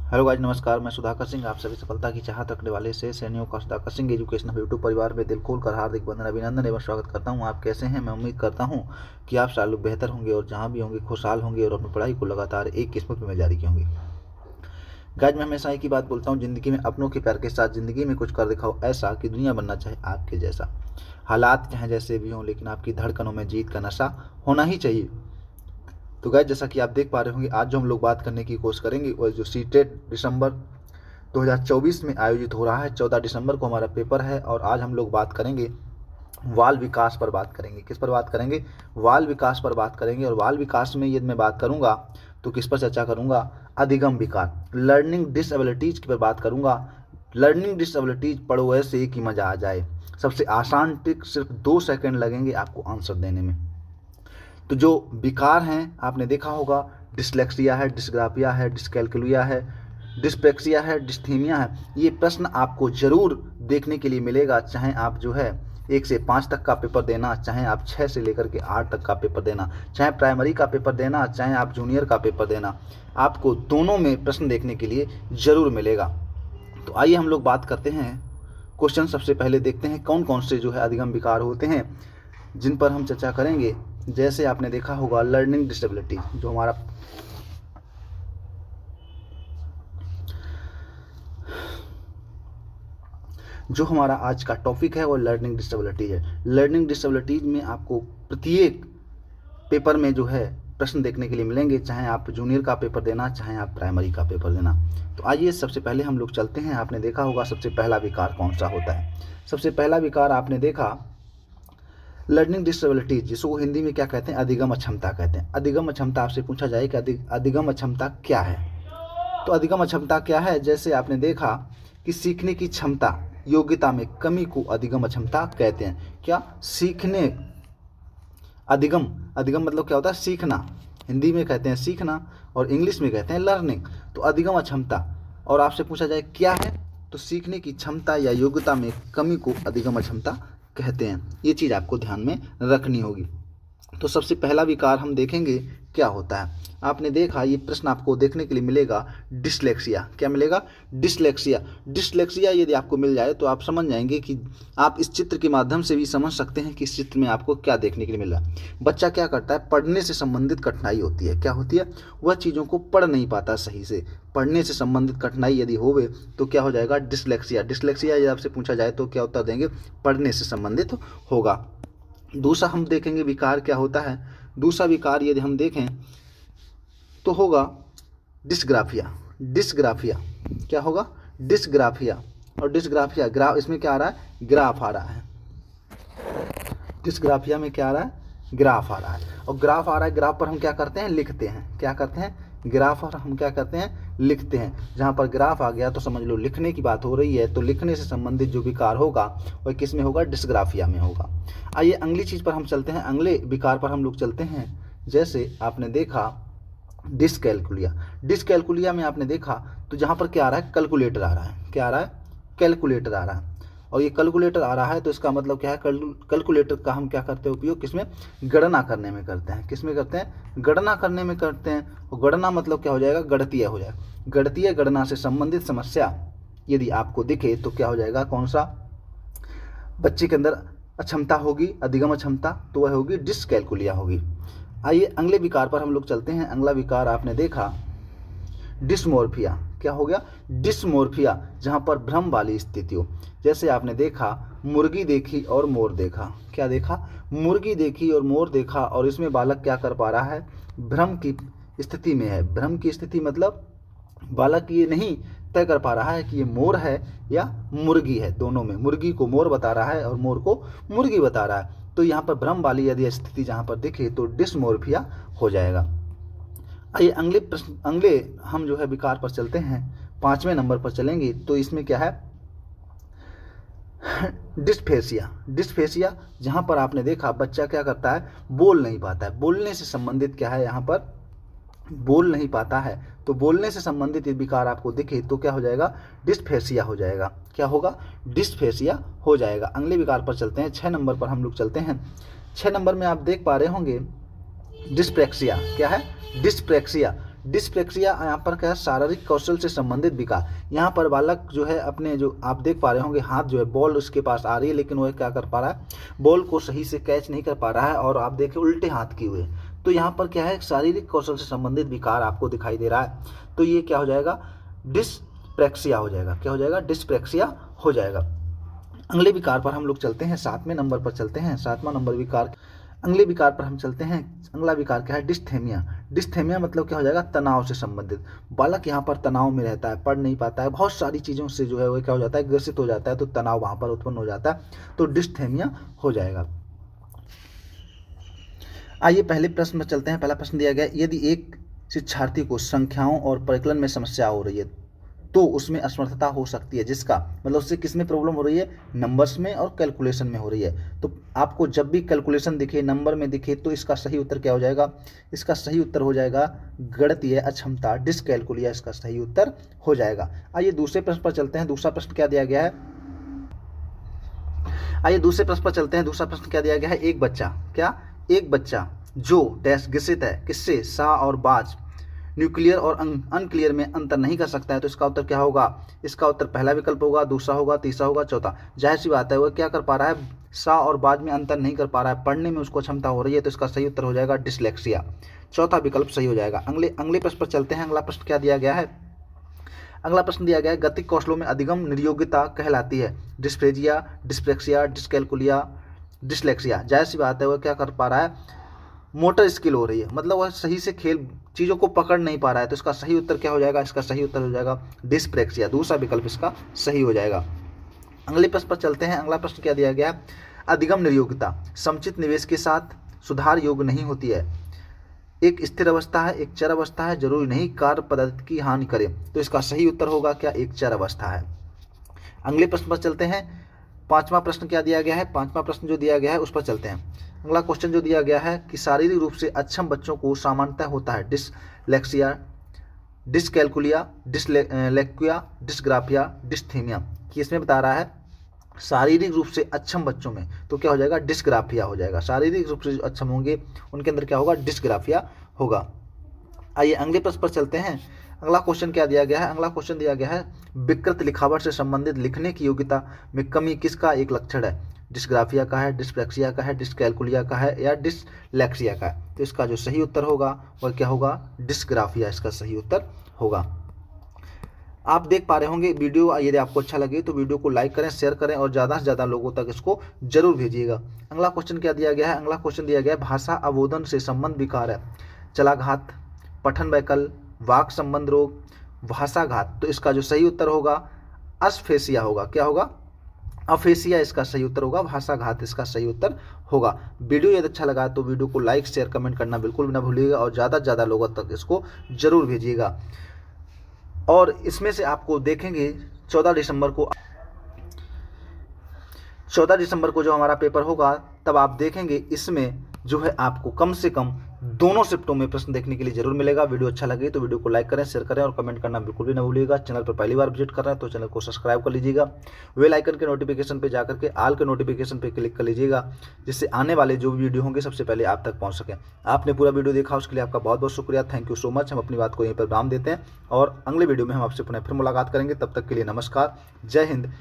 Hello guys, नमस्कार। मैं सुधाकर सिंह आप सभी सफलता की चाहत रखने वाले से सैनियों का सुधाकर सिंह एजुकेशनल यूट्यूब परिवार में दिल खोल कर हार्दिक वंदन अभिनंदन एवं स्वागत करता हूं। आप कैसे हैं? मैं उम्मीद करता हूं कि आप सारे लोग बेहतर होंगे और जहां भी होंगे खुशहाल होंगे और अपनी पढ़ाई को लगातार एक किस्मत में जारी होंगे। गाइस, मैं हमेशा एक ही बात बोलता हूँ, जिंदगी में अपनों के प्यार के साथ जिंदगी में कुछ कर दिखाओ ऐसा कि दुनिया बनना चाहे आपके जैसा। हालात चाहे जैसे भी हों, लेकिन आपकी धड़कनों में जीत का नशा होना ही चाहिए। तो गाइस, जैसा कि आप देख पा रहे होंगे, आज जो हम लोग बात करने की कोशिश करेंगे वो जो सीटेट दिसंबर 2024 में आयोजित हो रहा है। 14 दिसंबर को हमारा पेपर है और आज हम लोग बात करेंगे बाल विकास पर बात करेंगे। किस पर बात करेंगे? बाल विकास पर बात करेंगे। और बाल विकास में यदि मैं बात करूंगा तो किस पर चर्चा करूंगा? अधिगम विकार, लर्निंग डिसेबिलिटीज पर बात करूंगा। लर्निंग डिसेबिलिटीज पढ़ो ऐसे कि मजा आ जाए। सबसे आसान ट्रिक, सिर्फ 2 सेकंड लगेंगे आपको आंसर देने में। तो जो विकार हैं आपने देखा होगा, डिसलेक्सिया है, डिस्ग्राफिया है, डिसकैलकुलिया है, डिस्पेक्सिया है, डिस्थीमिया है। ये प्रश्न आपको जरूर देखने के लिए मिलेगा, चाहे आप जो है 1 से 5 तक का पेपर देना, चाहे आप 6 से लेकर के 8 तक का पेपर देना, चाहे प्राइमरी का पेपर देना, चाहे आप जूनियर का पेपर देना, आपको दोनों में प्रश्न देखने के लिए जरूर मिलेगा। तो आइए हम लोग बात करते हैं। क्वेश्चन सबसे पहले देखते हैं कौन कौन से जो है अधिगम विकार होते हैं जिन पर हम चर्चा करेंगे। जैसे आपने देखा होगा लर्निंग डिसेबिलिटी, जो हमारा आज का टॉपिक है वो लर्निंग डिसेबिलिटीज है। लर्निंग डिसेबिलिटीज में आपको प्रत्येक पेपर में जो है प्रश्न देखने के लिए मिलेंगे, चाहे आप जूनियर का पेपर देना, चाहे आप प्राइमरी का पेपर देना। तो आइए सबसे पहले हम लोग चलते हैं। आपने देखा होगा सबसे पहला विकार कौन सा होता है? सबसे पहला विकार आपने देखा लर्निंग डिसेबिलिटीज, जिसको हिंदी में क्या कहते हैं? अधिगम अक्षमता कहते हैं। अधिगम अक्षमता आपसे पूछा जाए कि अधिगम अक्षमता क्या है, तो अधिगम अक्षमता क्या है? जैसे आपने देखा कि सीखने की क्षमता, योग्यता में कमी को अधिगम अक्षमता कहते हैं। क्या? सीखने, अधिगम, अधिगम मतलब क्या होता है? सीखना। हिंदी में कहते हैं सीखना और इंग्लिश में कहते हैं लर्निंग। तो अधिगम अक्षमता, और आपसे पूछा जाए क्या है, तो सीखने की क्षमता या योग्यता में कमी को अधिगम अक्षमता कहते हैं। ये चीज़ आपको ध्यान में रखनी होगी। तो सबसे पहला विकार हम देखेंगे क्या होता है। आपने देखा, ये प्रश्न आपको देखने के लिए मिलेगा डिसलेक्सिया। क्या मिलेगा? डिसलेक्सिया। डिसलेक्सिया यदि आपको मिल जाए तो आप समझ जाएंगे कि आप इस चित्र के माध्यम से भी समझ सकते हैं कि इस चित्र में आपको क्या देखने के लिए मिल रहा है। बच्चा क्या करता है? पढ़ने से संबंधित कठिनाई होती है। क्या होती है? वह चीज़ों को पढ़ नहीं पाता सही से। पढ़ने से संबंधित कठिनाई यदि होवे तो क्या हो जाएगा? डिसलेक्सिया। डिसलेक्सिया यदि आपसे पूछा जाए तो क्या उत्तर देंगे? पढ़ने से संबंधित होगा। दूसरा हम देखेंगे विकार क्या होता है। दूसरा विकार यदि हम देखें तो होगा डिस्ग्राफिया। डिस्ग्राफिया क्या होगा? डिस्ग्राफिया। और डिस्ग्राफिया, ग्राफ, इसमें क्या आ रहा है? ग्राफ आ रहा है। डिस्ग्राफिया में क्या आ रहा है? ग्राफ आ रहा है। और ग्राफ आ रहा है, ग्राफ पर हम क्या करते हैं? लिखते हैं। क्या करते हैं? ग्राफ पर हम क्या करते हैं? लिखते हैं। जहाँ पर ग्राफ आ गया तो समझ लो लिखने की बात हो रही है, तो लिखने से संबंधित जो विकार होगा वह किस में होगा? डिस्ग्राफिया में होगा। आइए अगली चीज़ पर हम चलते हैं, अगले विकार पर हम लोग चलते हैं। जैसे आपने देखा डिसकैलकुलिया। डिसकैलकुलिया में आपने देखा तो जहाँ पर क्या आ रहा है? कैलकुलेटर आ रहा है। क्या आ रहा है? कैलकुलेटर आ रहा है। और ये कैलकुलेटर आ रहा है तो इसका मतलब क्या है? कैलकुलेटर का हम क्या करते हैं उपयोग? किसमें? गणना करने में करते हैं। किसमें करते हैं? गणना करने में करते हैं। और गणना मतलब क्या हो जाएगा? गणितीय हो जाएगा। गणितीय गणना से संबंधित समस्या यदि आपको दिखे तो क्या हो जाएगा? कौन सा बच्चे के अंदर अक्षमता होगी? अधिगम अक्षमता, तो वह होगी डिसकैलकुलिया होगी। आइए अगले विकार पर हम लोग चलते हैं। अगला विकार आपने देखा डिस्मोर्फिया। क्या हो गया? डिस्मोर्फिया, जहाँ पर भ्रम वाली स्थिति हो। जैसे आपने देखा मुर्गी देखी और मोर देखा। क्या देखा? मुर्गी देखी और मोर देखा, और इसमें बालक क्या कर पा रहा है? भ्रम की स्थिति में है। भ्रम की स्थिति मतलब बालक ये नहीं तय कर पा रहा है कि ये मोर है या मुर्गी है। दोनों में, मुर्गी को मोर बता रहा है और मोर को मुर्गी बता रहा है। तो यहाँ पर भ्रम वाली यदि स्थिति जहाँ पर दिखे तो डिस्मोर्फिया हो जाएगा। आइए अगले प्रश्न, अगले हम जो है विकार पर चलते हैं। 5वें नंबर पर चलेंगे तो इसमें क्या है? डिस्फेसिया। डिस्फेसिया, जहाँ पर आपने देखा बच्चा क्या करता है? बोल नहीं पाता है। बोलने से संबंधित क्या है? यहाँ पर बोल नहीं पाता है। तो बोलने से संबंधित यदि विकार आपको दिखे तो क्या हो जाएगा? डिस्फेसिया हो जाएगा। क्या होगा? डिस्फेसिया हो जाएगा। अगले विकार पर चलते हैं। 6 नंबर पर हम लोग चलते हैं। 6 नंबर में आप देख पा रहे होंगे डिस्प्रेक्सिया। क्या है? डिस्प्रेक्सिया। डिस्प्लेक्सिया यहाँ पर क्या है, शारीरिक कौशल से संबंधित विकार। यहाँ पर बालक जो है अपने, जो आप देख पा रहे होंगे, हाथ जो है बॉल उसके पास आ रही है लेकिन वह क्या कर पा रहा है, बॉल को सही से कैच नहीं कर पा रहा है और आप देखें उल्टे हाथ किए हुए। तो यहाँ पर क्या है, शारीरिक कौशल से संबंधित विकार आपको दिखाई दे रहा है। तो ये क्या हो जाएगा, डिस्प्रेक्सिया हो जाएगा। क्या हो जाएगा, डिस्प्रेक्सिया हो जाएगा। अगले विकार पर हम लोग चलते हैं, 7वें नंबर पर चलते हैं। 7वां नंबर विकार, अगले विकार पर हम चलते हैं। अगला विकार क्या है, डिस्थेमिया। डिस्थेमिया मतलब क्या हो जाएगा, तनाव से संबंधित। बालक यहाँ पर तनाव में रहता है, पढ़ नहीं पाता है, बहुत सारी चीज़ों से जो है वो क्या हो जाता है, ग्रसित हो जाता है, तो तनाव वहाँ पर उत्पन्न हो जाता है, तो डिस्थेमिया हो जाएगा। आइए पहले प्रश्न में चलते हैं। पहला प्रश्न दिया गया, यदि एक शिक्षार्थी को संख्याओं और परिकलन में समस्या हो रही है तो उसमें असमर्थता हो सकती है, जिसका मतलब उससे किस में प्रॉब्लम हो रही है, नंबर्स में और कैलकुलेशन में हो रही है। तो आपको जब भी कैलकुलेशन दिखे, नंबर में दिखे, तो इसका सही उत्तर क्या हो जाएगा, इसका सही उत्तर हो जाएगा गणितीय अक्षमता, डिसकैलकुलिया इसका सही उत्तर हो जाएगा। आइए दूसरे प्रश्न पर चलते हैं। दूसरा प्रश्न क्या दिया गया है, आइए दूसरे प्रश्न पर चलते हैं। दूसरा प्रश्न क्या दिया गया है, एक बच्चा, क्या, एक बच्चा जो डैश ग्रसित है किससे, सा और बाज, न्यूक्लियर और अनक्लियर में अंतर नहीं कर सकता है, तो इसका उत्तर क्या होगा, इसका उत्तर पहला विकल्प होगा, दूसरा होगा, तीसरा होगा, चौथा। जाहिर सी बात है, वह क्या कर पा रहा है, सा और बाज में अंतर नहीं कर पा रहा है, पढ़ने में उसको क्षमता हो रही है, तो इसका सही उत्तर हो जाएगा डिसलेक्सिया। चौथा विकल्प सही हो जाएगा। अगले प्रश्न पर चलते हैं। अगला प्रश्न क्या दिया गया है, अगला प्रश्न दिया गया है, गतिक कौशलों में अधिगम निर्योग्यता कहलाती है डिस्प्रेजिया, डिस्प्लेक्सिया, डिसकैलकुलिया, डिसलेक्सिया। जाहिर सी बात है, वह क्या कर पा रहा है, मोटर स्किल हो रही है, मतलब वह सही से खेल चीज़ों को पकड़ नहीं पा रहा है, तो इसका सही उत्तर क्या हो जाएगा, इसका सही उत्तर हो जाएगा डिस्प्रेक्सिया। दूसरा विकल्प इसका सही हो जाएगा। अगले प्रश्न पर चलते हैं। अगला प्रश्न क्या दिया गया, अधिगम निर्योग्यता समुचित निवेश के साथ सुधार योग्य नहीं होती है, एक स्थिर अवस्था है, एक चर अवस्था है, जरूरी नहीं कार्य पद्धति की हानि करे, तो इसका सही उत्तर होगा क्या, एक चर अवस्था है। अगले प्रश्न पर चलते हैं। पांचवा प्रश्न क्या दिया गया है, पांचवा प्रश्न जो दिया गया है उस पर चलते हैं। अगला क्वेश्चन जो दिया गया है कि शारीरिक रूप से अक्षम बच्चों को सामान्यतः होता है डिसलेक्सिया, डिसकैलकुलिया, डिसलेक्विया, डिसग्राफिया, डिस्थीमिया, कि इसमें बता रहा है शारीरिक रूप से अक्षम बच्चों में, तो क्या हो जाएगा, डिसग्राफिया हो जाएगा। शारीरिक रूप से जो अक्षम होंगे उनके अंदर क्या होगा, डिसग्राफिया होगा। आइए अगले प्रश्न पर चलते हैं। अगला क्वेश्चन क्या दिया गया है, अगला क्वेश्चन दिया गया है, विकृत लिखावट से संबंधित लिखने की योग्यता में कमी किसका एक लक्षण है, डिस्ग्राफिया का है, डिस्प्लेक्सिया का है, डिसकैलकुलिया का है, या डिसलेक्सिया का है, तो इसका जो सही उत्तर होगा वह क्या होगा, डिस्ग्राफिया इसका सही उत्तर होगा। आप देख पा रहे होंगे वीडियो, यदि आपको अच्छा लगे तो वीडियो को लाइक करें, शेयर करें और ज़्यादा से ज़्यादा लोगों तक इसको जरूर भेजिएगा। अगला क्वेश्चन क्या दिया गया है, अगला क्वेश्चन दिया गया है, भाषा अवोधन से संबंध विकार है, चलाघात, पठन वैकल्य, वाक संबंध रोग, भाषाघात, तो इसका जो सही उत्तर होगा अस्फेसिया होगा। क्या होगा, अफेसिया इसका सही उत्तर होगा, भाषाघात इसका सही उत्तर होगा। वीडियो यदि अच्छा लगा तो वीडियो को लाइक शेयर कमेंट करना बिल्कुल भी ना भूलिएगा और ज़्यादा से ज़्यादा लोगों तक इसको जरूर भेजिएगा। और इसमें से आपको देखेंगे 14 दिसंबर को जो हमारा पेपर होगा, तब आप देखेंगे इसमें जो है आपको कम से कम दोनों शिफ्टों में प्रश्न देखने के लिए जरूर मिलेगा। वीडियो अच्छा लगे तो वीडियो को लाइक करें, शेयर करें और कमेंट करना बिल्कुल भी ना भूलिएगा। चैनल पर पहली बार विजिट कर रहे हैं तो चैनल को सब्सक्राइब कर लीजिएगा, बेल आइकन के नोटिफिकेशन पे जाकर के ऑल के नोटिफिकेशन पे क्लिक कर लीजिएगा, जिससे आने वाले जो भी वीडियो होंगे सबसे पहले आप तक पहुँच सकें। आपने पूरा वीडियो देखा उसके लिए आपका बहुत बहुत शुक्रिया, थैंक यू सो मच। हम अपनी बात को यहीं पर विराम देते हैं और अगले वीडियो में हम आपसे पुनः फिर मुलाकात करेंगे। तब तक के लिए नमस्कार, जय हिंद।